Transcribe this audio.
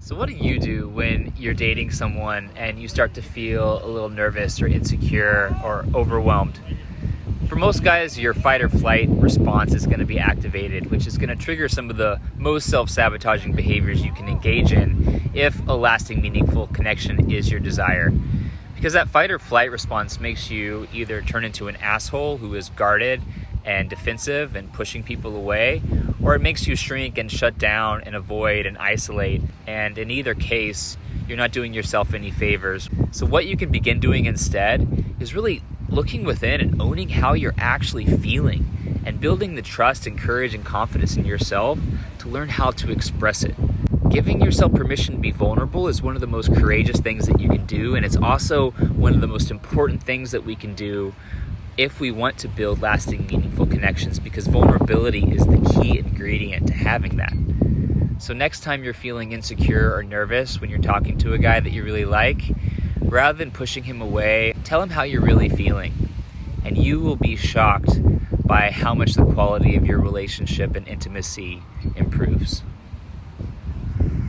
So what do you do when you're dating someone and you start to feel a little nervous or insecure or overwhelmed? For most guys, your fight or flight response is going to be activated, which is going to trigger some of the most self-sabotaging behaviors you can engage in if a lasting, meaningful connection is your desire. Because that fight or flight response makes you either turn into an asshole who is guarded and defensive and pushing people away, or it makes you shrink and shut down and avoid and isolate. And in either case, you're not doing yourself any favors. So what you can begin doing instead is really looking within and owning how you're actually feeling and building the trust and courage and confidence in yourself to learn how to express it. Giving yourself permission to be vulnerable is one of the most courageous things that you can do, and it's also one of the most important things that we can do if we want to build lasting, meaningful connections, because vulnerability is the key ingredient to having that. So next time you're feeling insecure or nervous when you're talking to a guy that you really like, rather than pushing him away, tell him how you're really feeling, and you will be shocked by how much the quality of your relationship and intimacy improves.